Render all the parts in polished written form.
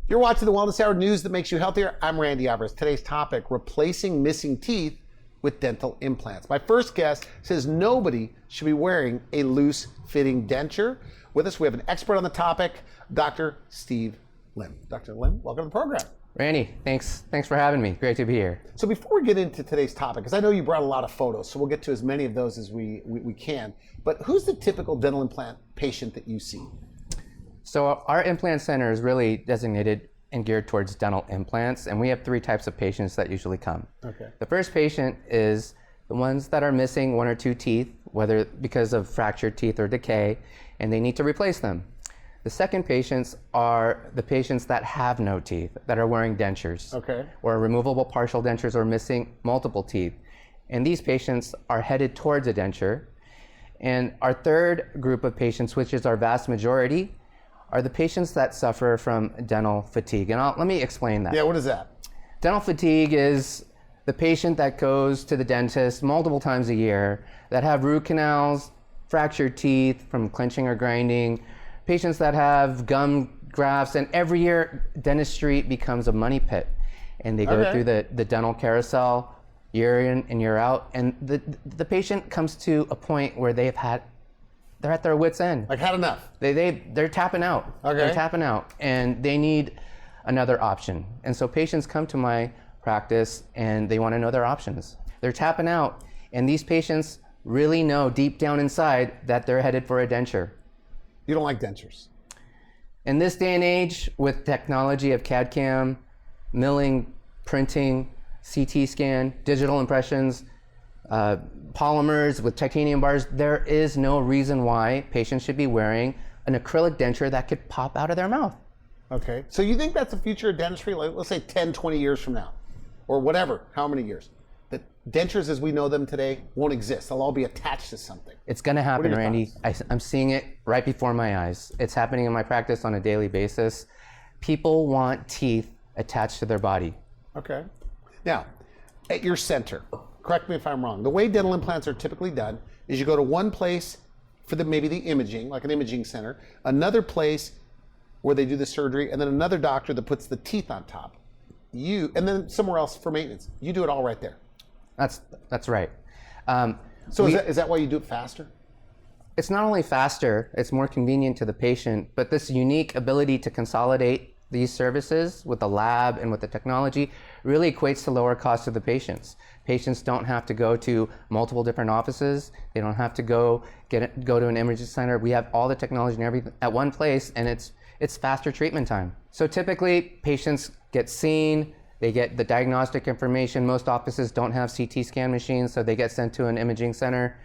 You're watching the Wellness Hour, news that makes you healthier. I'm Randy Alvarez. Today's topic, replacing missing teeth with dental implants. My first guest says nobody should be wearing a loose-fitting denture. With us, we have an expert on the topic, Dr. Steve Lim. Dr. Lim, welcome to the program. Randy, thanks for having me. Great to be here. So before we get into today's topic, because I know you brought a lot of photos, so we'll get to as many of those as we can, but who's the typical dental implant patient that you see? So our implant center is really designated and geared towards dental implants, and we have three types of patients that usually come. Okay. The first patient is the ones that are missing one or two teeth, whether because of fractured teeth or decay, and they need to replace them. The second patients are the patients that have no teeth, that are wearing dentures, okay, or removable partial dentures or missing multiple teeth. And these patients are headed towards a denture. And our third group of patients, which is our vast majority, are the patients that suffer from dental fatigue. And let me explain that. Yeah, what is that? Dental fatigue is the patient that goes to the dentist multiple times a year, that have root canals, fractured teeth from clenching or grinding, patients that have gum grafts, and every year dentistry becomes a money pit. And they go through the dental carousel year in and year out, and the patient comes to a point where they're at their wit's end. Like, had enough. They're tapping out. Okay. They're tapping out, and they need another option. And so patients come to my practice and they want to know their options. They're tapping out, and these patients really know deep down inside that they're headed for a denture. You don't like dentures? In this day and age, with technology of CAD/CAM, milling, printing, CT scan, digital impressions, polymers with titanium bars, there is no reason why patients should be wearing an acrylic denture that could pop out of their mouth. Okay, so you think that's the future of dentistry? Like, let's say 10, 20 years from now, or whatever, how many years? That dentures as we know them today won't exist. They'll all be attached to something. It's gonna happen, Randy. Thoughts? I'm seeing it right before my eyes. It's happening in my practice on a daily basis. People want teeth attached to their body. Okay. Now, at your center, correct me if I'm wrong, the way dental implants are typically done is you go to one place for maybe the imaging, like an imaging center, another place where they do the surgery, and then another doctor that puts the teeth on top. And then somewhere else for maintenance. You do it all right there. That's right. So is that why you do it faster? It's not only faster, it's more convenient to the patient, but this unique ability to consolidate these services with the lab and with the technology really equates to lower costs to the patients. Patients don't have to go to multiple different offices. They don't have to go to an imaging center. We have all the technology and everything at one place, and it's faster treatment time. So typically, patients get seen, they get the diagnostic information. Most offices don't have CT scan machines, so they get sent to an imaging center.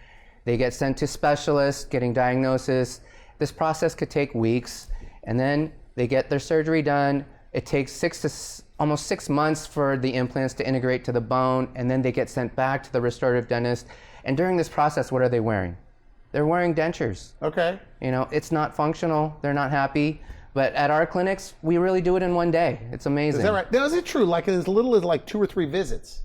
They get sent to specialists getting diagnosis. This process could take weeks, and then they get their surgery done. It takes almost 6 months for the implants to integrate to the bone, and then they get sent back to the restorative dentist. And during this process, what are they wearing? They're wearing dentures. Okay. You know, it's not functional. They're not happy. But at our clinics, we really do it in one day. It's amazing. Is that right? Now, is it true, like as little as like 2 or 3 visits,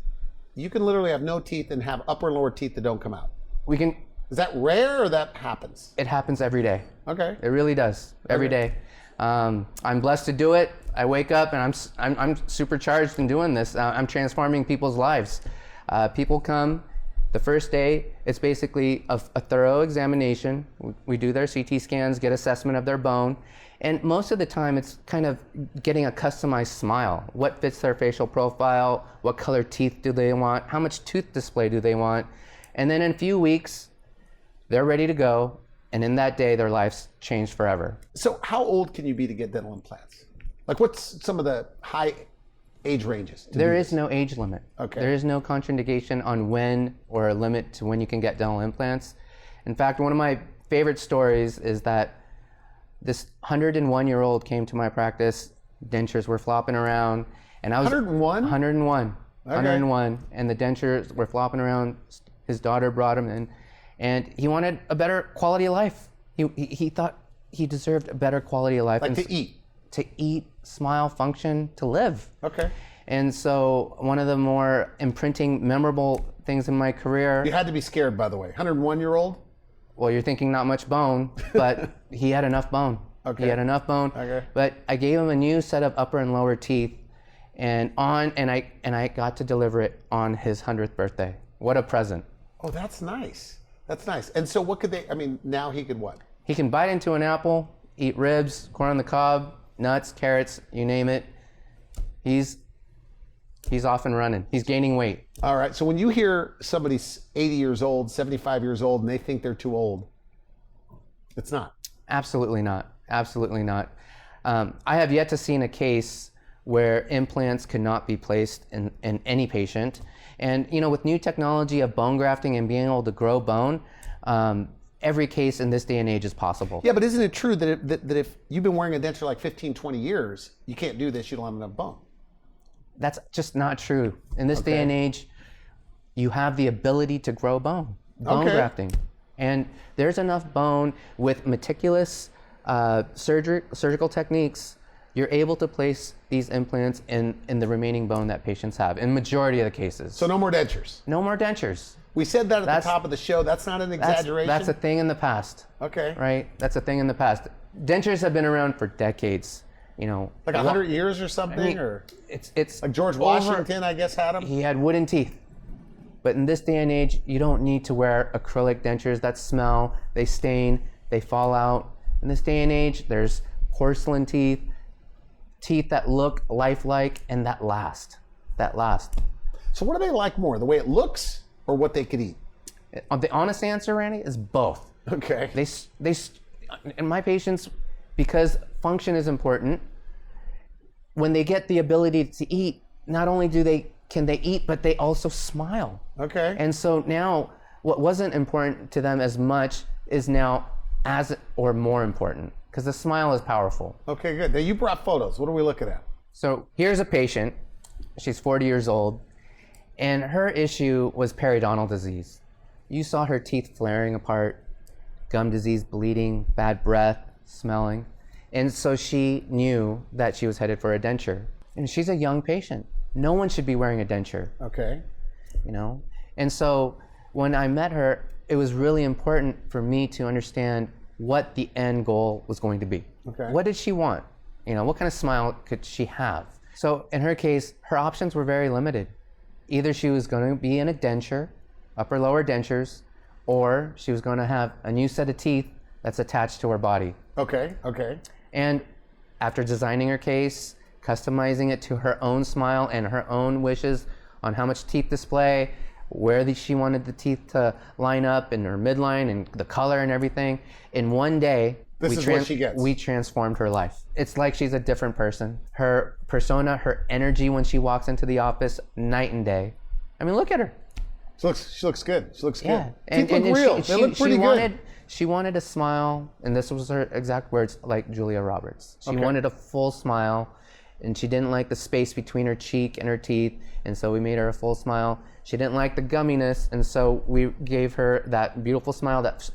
you can literally have no teeth and have upper and lower teeth that don't come out? Is that rare or that happens? It happens every day. Okay. It really does, every day. I'm blessed to do it. I wake up and I'm supercharged in doing this. I'm transforming people's lives. People come. The first day, it's basically a thorough examination. We do their CT scans, get assessment of their bone. And most of the time, it's kind of getting a customized smile. What fits their facial profile? What color teeth do they want? How much tooth display do they want? And then in a few weeks, they're ready to go. And in that day, their lives changed forever. So how old can you be to get dental implants? Like, what's some of the high age ranges? There is no age limit. Okay. There is no contraindication on when or a limit to when you can get dental implants. In fact, one of my favorite stories is that this 101-year-old came to my practice. Dentures were flopping around, and I was 101. 101, Okay. 101, and the dentures were flopping around. His daughter brought him in, and he wanted a better quality of life. He thought he deserved a better quality of life. Like to eat, smile, function, to live. Okay. And so one of the more imprinting, memorable things in my career. You had to be scared, by the way. 101-year-old? Well, you're thinking not much bone, but he had enough bone. Okay. He had enough bone. Okay. But I gave him a new set of upper and lower teeth, and I got to deliver it on his 100th birthday. What a present. Oh, that's nice. That's nice. And so what could they, I mean, now he could what? He can bite into an apple, eat ribs, corn on the cob, nuts, carrots, you name it. He's off and running. He's gaining weight. All right. So when you hear somebody's 80 years old, 75 years old, and they think they're too old, it's not. Absolutely not. Absolutely not. I have yet to see a case where implants could not be placed in any patient. And with new technology of bone grafting and being able to grow bone, every case in this day and age is possible. Yeah, but isn't it true that if you've been wearing a denture like 15, 20 years, you can't do this, you don't have enough bone? That's just not true. In this day and age, you have the ability to grow bone grafting. And there's enough bone with meticulous surgical techniques. You're able to place these implants in the remaining bone that patients have in majority of the cases. So no more dentures. No more dentures. We said that at the top of the show. That's not an exaggeration. That's a thing in the past. Okay. Right? That's a thing in the past. Dentures have been around for decades. Like 100 years or something, or it's like George Washington, I guess, had them. He had wooden teeth. But in this day and age, you don't need to wear acrylic dentures that smell, they stain, they fall out. In this day and age, there's porcelain teeth that look lifelike and that last. So what do they like more, the way it looks or what they could eat? The honest answer, Randy, is both. Okay. They and my patients, because function is important, when they get the ability to eat, not only can they eat, but they also smile. Okay. And so now what wasn't important to them as much is now as or more important, because the smile is powerful. Okay, good. Now you brought photos. What are we looking at? So here's a patient. She's 40 years old, and her issue was periodontal disease. You saw her teeth flaring apart, gum disease, bleeding, bad breath, smelling. And so she knew that she was headed for a denture. And she's a young patient. No one should be wearing a denture. Okay. And so when I met her, it was really important for me to understand what the end goal was going to be. Okay. What did she want? What kind of smile could she have? So in her case, her options were very limited. Either she was going to be in a denture, upper lower dentures, or she was going to have a new set of teeth that's attached to her body. Okay. And after designing her case, customizing it to her own smile and her own wishes on how much teeth display, where she wanted the teeth to line up in her midline and the color and everything, in one day, This is what she gets. we transformed her life. It's like she's a different person. Her persona, her energy when she walks into the office, night and day. I mean, look at her. She looks good. She looks Yeah. good. Teeth look real. They look pretty good. She wanted a smile, and this was her exact words, like Julia Roberts. She wanted a full smile, and she didn't like the space between her cheek and her teeth, and so we made her a full smile. She didn't like the gumminess, and so we gave her that beautiful smile that,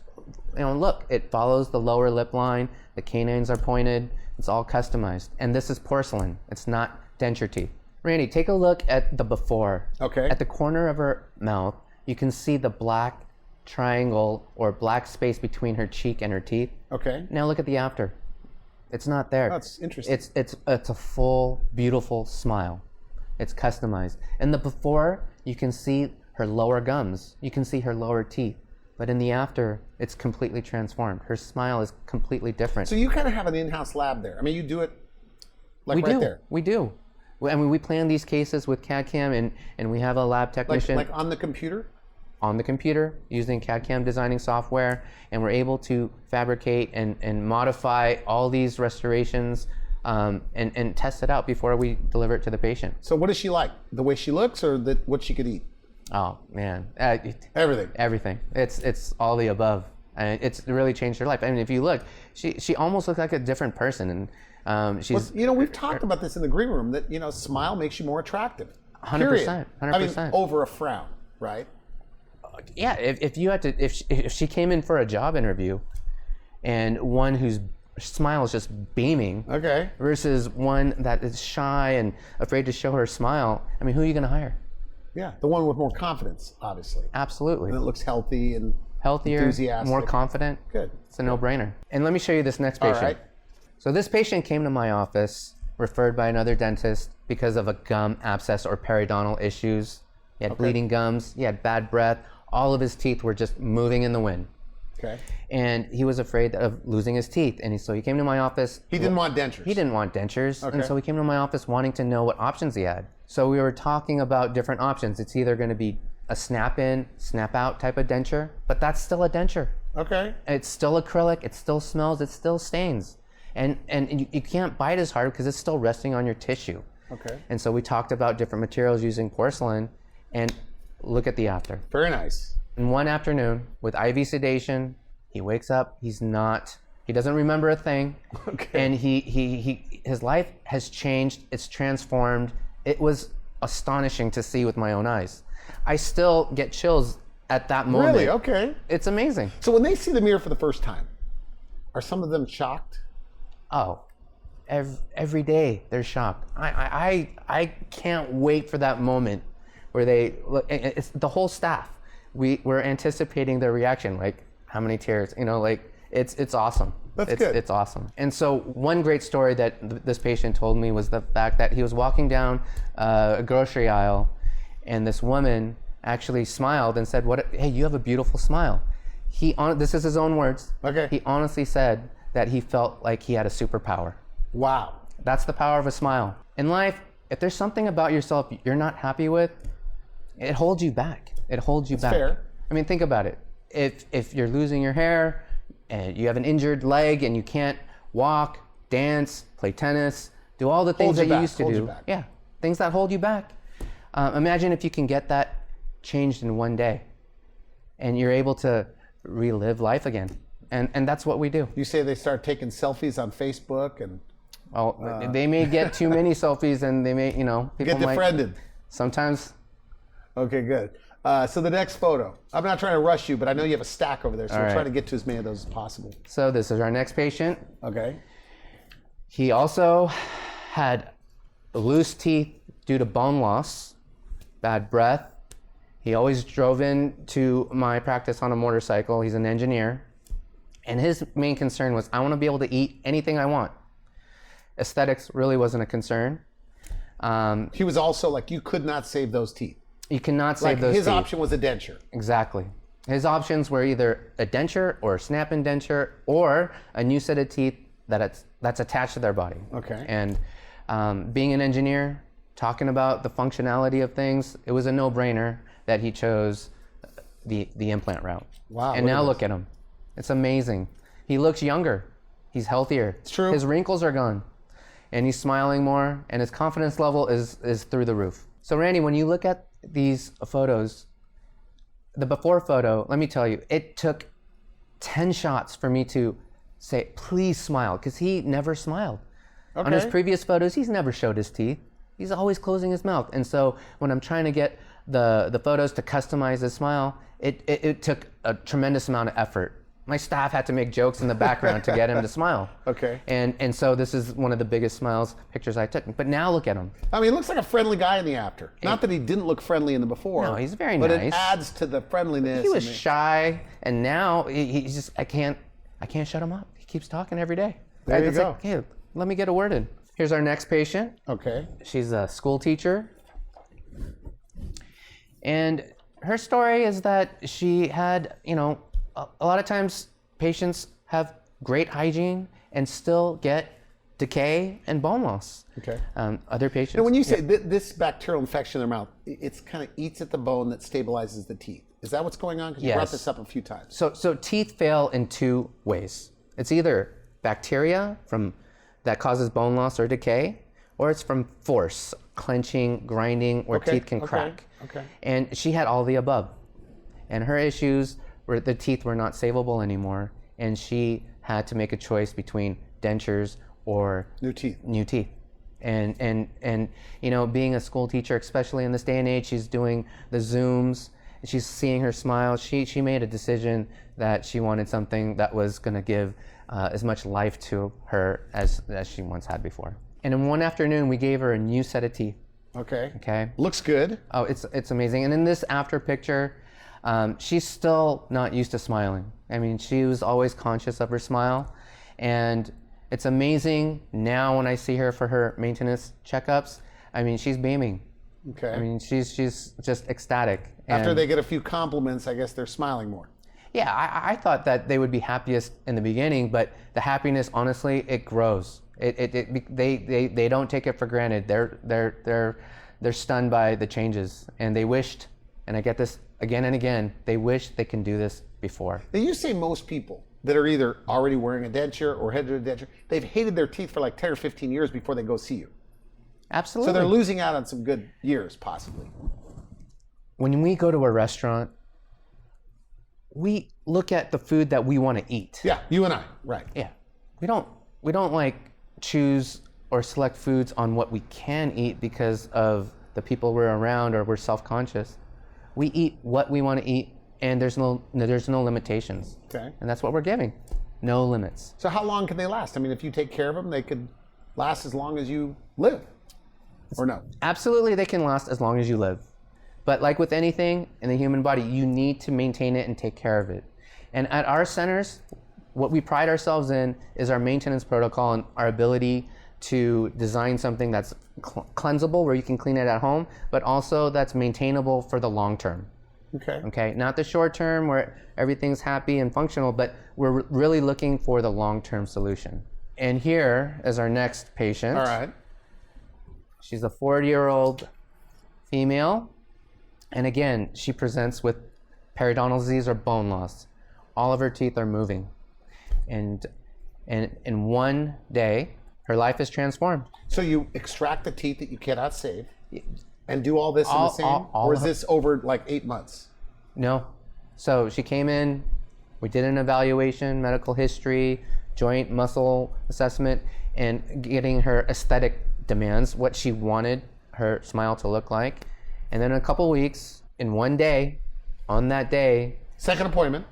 look, it follows the lower lip line, the canines are pointed, it's all customized. And this is porcelain, it's not denture teeth. Randy, take a look at the before. Okay. At the corner of her mouth, you can see the black triangle or black space between her cheek and her teeth. Okay. Now look at the after. It's not there. That's interesting. It's a full, beautiful smile. It's customized. In the before, you can see her lower gums. You can see her lower teeth. But in the after, it's completely transformed. Her smile is completely different. So you kind of have an in-house lab there. I mean, you do it like there. We do. I mean, we plan these cases with CAD/CAM, and we have a lab technician. Like on the computer? On the computer using CAD/CAM designing software, and we're able to fabricate and modify all these restorations and test it out before we deliver it to the patient. So what does she like? The way she looks or what she could eat? Oh man, Everything. It's all the above, and it's really changed her life. I mean, if you look, she almost looks like a different person, and she's. Well, we've talked about this in the green room that smile makes you more attractive. 100%. I mean, over a frown, right? Yeah, if you had to, if she came in for a job interview, and one whose smile is just beaming, okay, versus one that is shy and afraid to show her smile, I mean, who are you going to hire? Yeah, the one with more confidence, obviously. Absolutely. And it looks healthy and healthier, enthusiastic. more confident. Good. It's a no-brainer. And let me show you this next patient. All right. So this patient came to my office, referred by another dentist because of a gum abscess or periodontal issues. He had bleeding gums, he had bad breath, all of his teeth were just moving in the wind. Okay. And he was afraid of losing his teeth. And so he came to my office. He didn't want dentures. He didn't want dentures. Okay. And so he came to my office wanting to know what options he had. So we were talking about different options. It's either going to be a snap-in, snap-out type of denture, but that's still a denture. Okay. It's still acrylic, it still smells, it still stains. And you can't bite as hard because it's still resting on your tissue. Okay. And so we talked about different materials using porcelain, and look at the after. Very nice. In one afternoon, with IV sedation, he wakes up, he doesn't remember a thing. Okay. And his life has changed, it's transformed. It was astonishing to see with my own eyes. I still get chills at that moment. Really? Okay. It's amazing. So when they see the mirror for the first time, are some of them shocked? Oh, every day they're shocked. I can't wait for that moment where they look. It's the whole staff. We're anticipating their reaction. Like, how many tears? Like it's awesome. That's good. It's awesome. And so one great story that this patient told me was the fact that he was walking down a grocery aisle, and this woman actually smiled and said, "Hey, you have a beautiful smile." This is his own words. Okay. He honestly said that he felt like he had a superpower. Wow. That's the power of a smile. In life, if there's something about yourself you're not happy with, it holds you back. It holds you back. Fair. I mean, think about it. If you're losing your hair and you have an injured leg and you can't walk, dance, play tennis, do all the things that you used to do. Yeah, things that hold you back. Imagine if you can get that changed in one day and you're able to relive life again. And that's what we do. You say they start taking selfies on Facebook and They may get too many selfies and they may, people get defriended. Sometimes. Okay, good. So the next photo. I'm not trying to rush you, but I know you have a stack over there, so we're trying to get to as many of those as possible. So this is our next patient. Okay. He also had loose teeth due to bone loss, bad breath. He always drove into my practice on a motorcycle. He's an engineer. And his main concern was, I want to be able to eat anything I want. Aesthetics really wasn't a concern. He was also like, you could not save those teeth. You cannot save those teeth. His option was a denture. Exactly. His options were either a denture or a snap-in denture or a new set of teeth that's attached to their body. Okay. And being an engineer, talking about the functionality of things, it was a no-brainer that he chose the implant route. Wow. And now look at him. It's amazing. He looks younger. He's healthier. It's true. His wrinkles are gone. And he's smiling more, and his confidence level is through the roof. So Randy, when you look at these photos, the before photo, let me tell you, it took 10 shots for me to say, please smile, because he never smiled. Okay. On his previous photos, he's never showed his teeth. He's always closing his mouth. And so when I'm trying to get the photos to customize his smile, it took a tremendous amount of effort. My staff had to make jokes in the background to get him to smile. Okay. And so this is one of the biggest pictures I took. But now look at him. I mean, he looks like a friendly guy in the after. Not that he didn't look friendly in the before. No, he's very but nice. But it adds to the friendliness. He was shy, and now he's just, I can't shut him up. He keeps talking every day. There you go. Like, hey, let me get a word in. Here's our next patient. Okay. She's a school teacher. And her story is that she had, a lot of times patients have great hygiene and still get decay and bone loss. Okay. Other patients. Now, when you say this bacterial infection in their mouth, it's kind of eats at the bone that stabilizes the teeth. Is that what's going on? Because you brought this up a few times. So teeth fail in two ways. It's either bacteria that causes bone loss or decay, or it's from force, clenching, grinding, where teeth can crack. Okay. And she had all the above. And her issues were the teeth were not savable anymore, and she had to make a choice between dentures or new teeth. And being a school teacher, especially in this day and age, she's doing the Zooms, she's seeing her smile. She made a decision that she wanted something that was going to give as much life to her as she once had before. And in one afternoon, we gave her a new set of teeth. Okay. Looks good. Oh, it's amazing. And in this after picture, she's still not used to smiling. I mean, she was always conscious of her smile, and It's amazing now when I see her for her maintenance checkups. I mean, she's beaming. Okay. I mean, she's just ecstatic. After And they get a few compliments, I guess they're smiling more. yeah, I thought that they would be happiest in the beginning, but the happiness, honestly, it grows. They don't take it for granted. They're stunned by the changes, and they wished, and I get this again and again, they wish they can do this before. Now, you say most people that are either already wearing a denture or headed to a denture, they've hated their teeth for like 10 or 15 years before they go see you. Absolutely. So they're losing out on some good years, possibly. When we go to a restaurant, we look at the food that we want to eat. Yeah, you and I, right. Yeah. We don't like choose or select foods on what we can eat because of the people we're around or we're self-conscious. We eat what we want to eat, and there's no limitations. Okay. And that's what we're giving. No limits. So how long can they last? I mean, if you take care of them, they could last as long as you live, or no? Absolutely, they can last as long as you live. But like with anything in the human body, you need to maintain it and take care of it. And at our centers, what we pride ourselves in is our maintenance protocol and our ability to design something that's cleansable, where you can clean it at home, but also that's maintainable for the long term. Okay. Okay, not the short term where everything's happy and functional, but we're really looking for the long-term solution. And here is our next patient. All right. She's a 40-year-old female. And again, she presents with periodontal disease or bone loss. All of her teeth are moving. And in one day, her life is transformed. So you extract the teeth that you cannot save and do all this in the same? all or is this over like 8 months? No. So she came in, we did an evaluation, medical history, joint muscle assessment, and getting her aesthetic demands, what she wanted her smile to look like. And then in a couple weeks, in one day, on that day, Second appointment.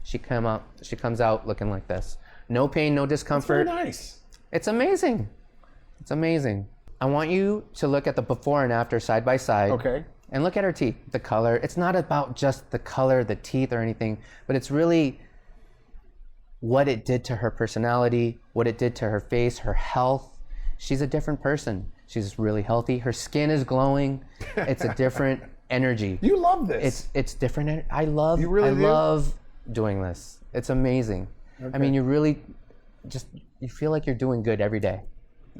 she comes out looking like this. No pain, no discomfort. Very nice. It's amazing. It's amazing. I want you to look at the before and after side by side. Okay. And look at her teeth, the color. It's not about just the color, the teeth or anything, but it's really what it did to her personality, what it did to her face, her health. She's a different person. She's really healthy. Her skin is glowing. It's a different energy. You love this. It's different. I love doing this. It's amazing. Okay. I mean, you really you feel like you're doing good every day.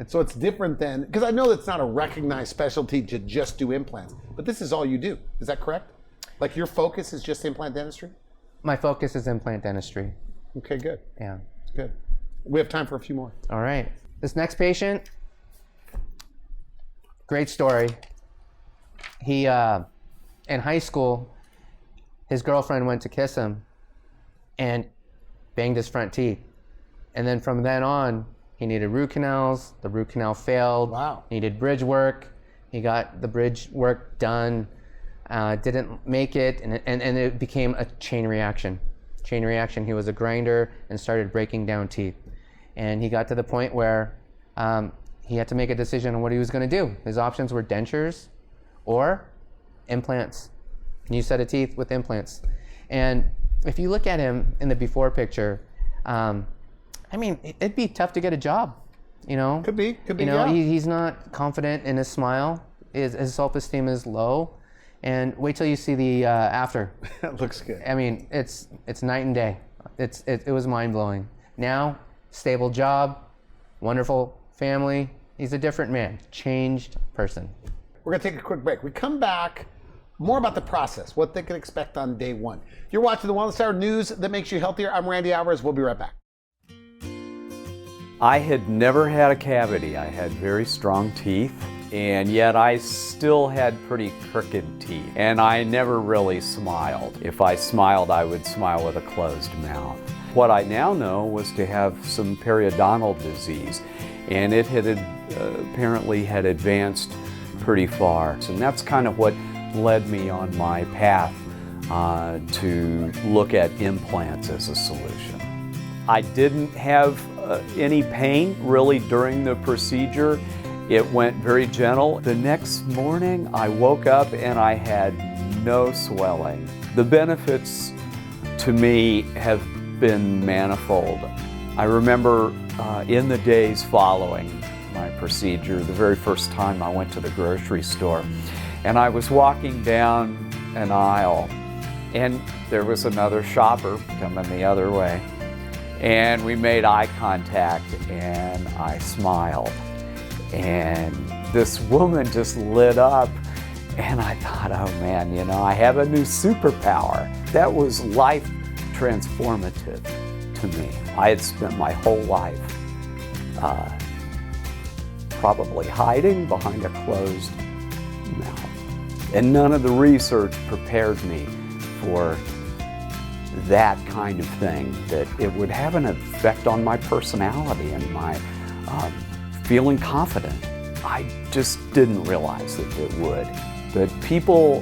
So it's different than, because I know that's not a recognized specialty to just do implants, but this is all you do. Is that correct? Like your focus is just implant dentistry? My focus is implant dentistry. Okay, good. Yeah. Good. We have time for a few more. All right. This next patient, great story. He, in high school, his girlfriend went to kiss him and banged his front teeth. And then from then on, he needed root canals. The root canal failed. Wow. Needed bridge work. He got the bridge work done. Didn't make it, and it became a chain reaction. Chain reaction. He was a grinder and started breaking down teeth. And he got to the point where he had to make a decision on what he was going to do. His options were dentures or implants. New set of teeth with implants. And if you look at him in the before picture, I mean, it'd be tough to get a job, you know? Could be, You know, yeah. he's not confident in his smile. His self-esteem is low. And wait till you see the after. That looks good. I mean, it's night and day. It was mind-blowing. Now, stable job, wonderful family. He's a different man, changed person. We're going to take a quick break. We come back, more about the process, what they can expect on day one. You're watching the Wellness Hour, news that makes you healthier. I'm Randy Alvarez. We'll be right back. I had never had a cavity. I had very strong teeth, and yet I still had pretty crooked teeth. And I never really smiled. If I smiled, I would smile with a closed mouth. What I now know was to have some periodontal disease, and it had apparently had advanced pretty far. And that's kind of what led me on my path to look at implants as a solution. I didn't have any pain really during the procedure. It went very gentle. The next morning I woke up and I had no swelling. The benefits to me have been manifold. I remember in the days following my procedure, the very first time I went to the grocery store, and I was walking down an aisle, and there was another shopper coming the other way, and we made eye contact, and I smiled, and this woman just lit up, and I thought, oh man, you know, I have a new superpower. That was life transformative to me. I had spent my whole life probably hiding behind a closed mouth. And none of the research prepared me for that kind of thing, that it would have an effect on my personality and my feeling confident. I just didn't realize that it would. But people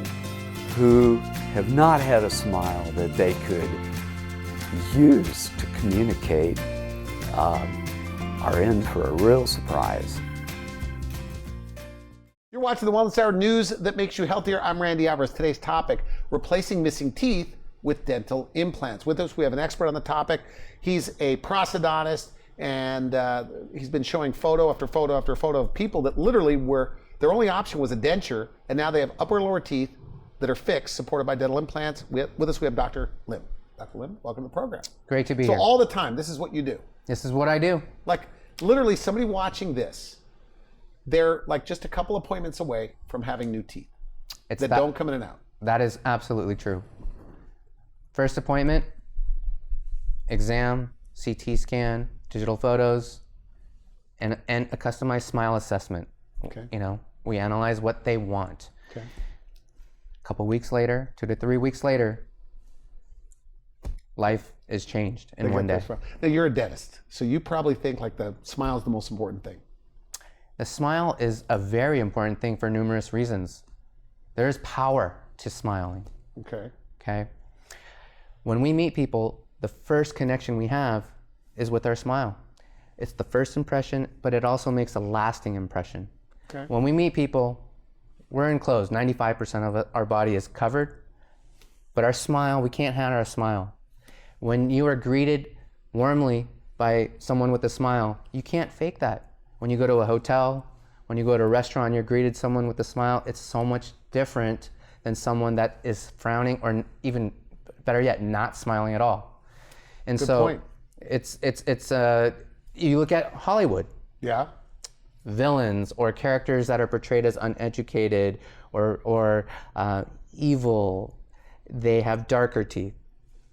who have not had a smile that they could use to communicate are in for a real surprise. You're watching the Wellness Hour, news that makes you healthier. I'm Randy Alvarez. Today's topic, replacing missing teeth with dental implants. With us, we have an expert on the topic. He's a prosthodontist, and he's been showing photo after photo after photo of people that literally were, their only option was a denture, and now they have upper and lower teeth that are fixed, supported by dental implants. With us, we have Dr. Lim. Dr. Lim, welcome to the program. Great to be here. So all the time, this is what you do. This is what I do. Like literally somebody watching this, they're like just a couple appointments away from having new teeth that don't come in and out. That is absolutely true. First appointment, exam, CT scan, digital photos, and a customized smile assessment. Okay. You know, we analyze what they want. Okay. A couple weeks later, 2 to 3 weeks later, life is changed in one day. Now you're a dentist, so you probably think like the smile is the most important thing. The smile is a very important thing for numerous reasons. There's power to smiling. Okay. Okay. When we meet people, the first connection we have is with our smile. It's the first impression, but it also makes a lasting impression. Okay. When we meet people, we're enclosed. 95% of our body is covered, but our smile, we can't hide our smile. When you are greeted warmly by someone with a smile, you can't fake that. When you go to a hotel, when you go to a restaurant, you're greeted someone with a smile, it's so much different than someone that is frowning, or even better yet, not smiling at all. And Good so point. it's you look at Hollywood. Yeah. Villains or characters that are portrayed as uneducated or evil, they have darker teeth,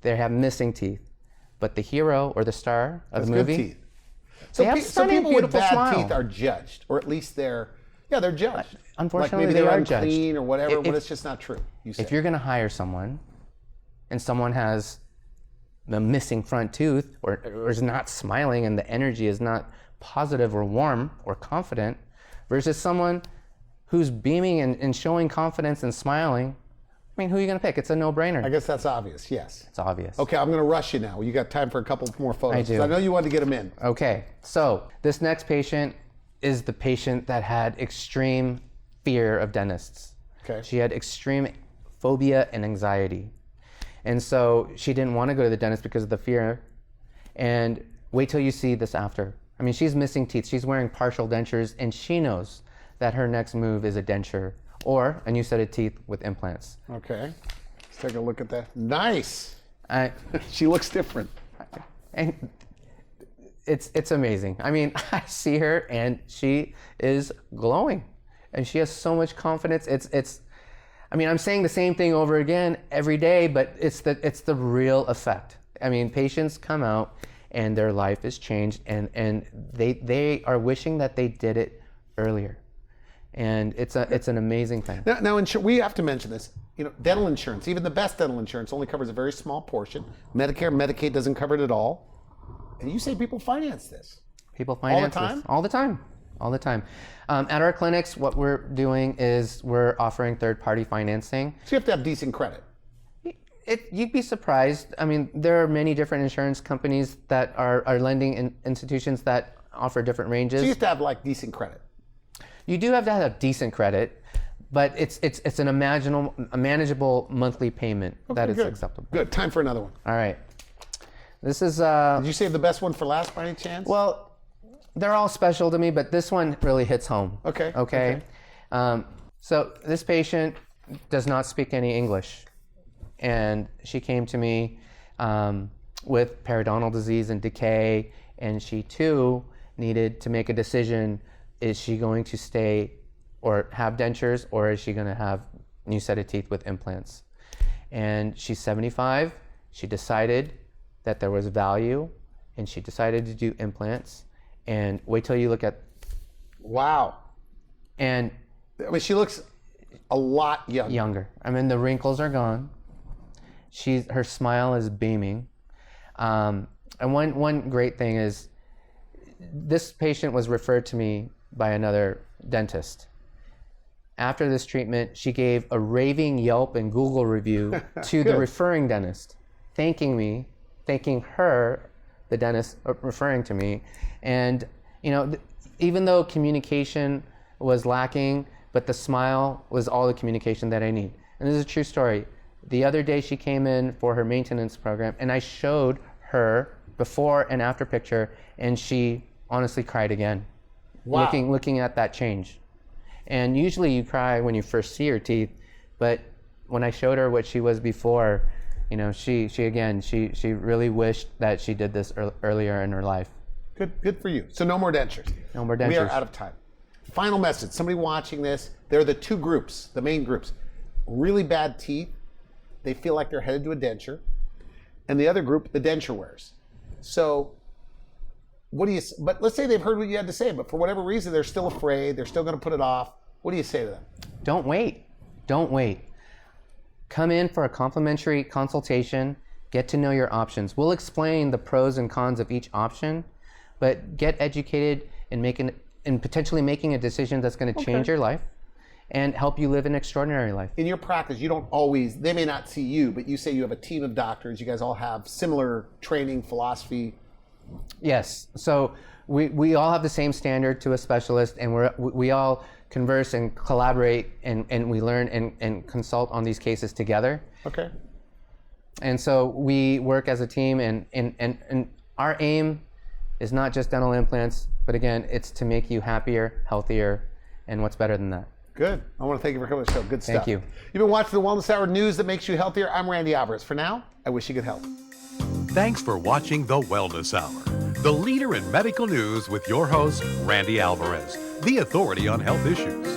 they have missing teeth, but the hero or the star of the movie, good teeth. So, they have so stunning, people with beautiful bad smile. teeth are judged, or at least they're judged. Unfortunately, like maybe they they're are unclean judged. or whatever, If- but it's just not true. You say. If you're going to hire someone and someone has the missing front tooth or is not smiling and the energy is not positive or warm or confident, versus someone who's beaming and showing confidence and smiling, I mean, who are you going to pick? It's a no-brainer. I guess that's obvious. Yes. It's obvious. Okay, I'm going to rush you now. You got time for a couple more photos? I do. 'Cause I know you wanted to get them in. Okay, so this next patient is the patient that had extreme fear of dentists. Okay. She had extreme phobia and anxiety. And so she didn't want to go to the dentist because of the fear. And wait till you see this after. I mean, she's missing teeth. She's wearing partial dentures, and she knows that her next move is a denture or a new set of teeth with implants. Okay. Let's take a look at that. Nice. I, She looks different. and it's amazing. I mean, I see her and she is glowing, and she has so much confidence. I mean, I'm saying the same thing over again every day, but it's the real effect. I mean, patients come out and their life is changed, and they are wishing that they did it earlier, and it's an amazing thing. Now, we have to mention this. You know, dental insurance, even the best dental insurance, only covers a very small portion. Medicare, Medicaid doesn't cover it at all. And you say people finance this. People finance All the time? this. All the time. All the time. At our clinics, what we're doing is we're offering third-party financing. So you have to have decent credit. You'd be surprised. I mean, there are many different insurance companies that are lending institutions that offer different ranges. So you have to have like decent credit. You do have to have decent credit, but it's a manageable monthly payment that is Good. acceptable. Good. Time for another one. All right. This is Did you save the best one for last by any chance? well, They're all special to me, but this one really hits home. Okay. Okay. So this patient does not speak any English, and she came to me with periodontal disease and decay, and she too needed to make a decision: is she going to stay or have dentures, or is she going to have new set of teeth with implants? And she's 75. She decided that there was value, and she decided to do implants. And wait till you look at. Wow. And I mean, she looks a lot younger. I mean, the wrinkles are gone. Her smile is beaming. And one great thing is, this patient was referred to me by another dentist. After this treatment, she gave a raving Yelp and Google review to the referring dentist, thanking her, the dentist referring to me. And even though communication was lacking, but the smile was all the communication that I need. And this is a true story. The other day she came in for her maintenance program, and I showed her before and after picture, and she honestly cried again. Wow. Looking at that change. And usually you cry when you first see your teeth, but when I showed her what she was before, she really wished that she did this earlier in her life. Good for you. So no more dentures. No more dentures. We are out of time. Final message. Somebody watching this, there are the two groups, the main groups. Really bad teeth, they feel like they're headed to a denture. And the other group, the denture wearers. So but let's say they've heard what you had to say, but for whatever reason, they're still afraid, they're still going to put it off. What do you say to them? Don't wait. Don't wait. Come in for a complimentary consultation, get to know your options. We'll explain the pros and cons of each option, but get educated and potentially making a decision that's going to change your life and help you live an extraordinary life. In your practice, you don't always, they may not see you, but you say you have a team of doctors, you guys all have similar training, philosophy. Yes. So we all have the same standard to a specialist, and we all converse and collaborate, and we learn and consult on these cases together. Okay. And so we work as a team, and our aim is not just dental implants, but again, it's to make you happier, healthier, and what's better than that? Good. I want to thank you for coming to the show. Good stuff. Thank you. You've been watching the Wellness Hour news that makes you healthier. I'm Randy Alvarez. For now, I wish you good health. Thanks for watching The Wellness Hour, the leader in medical news with your host, Randy Alvarez, the authority on health issues.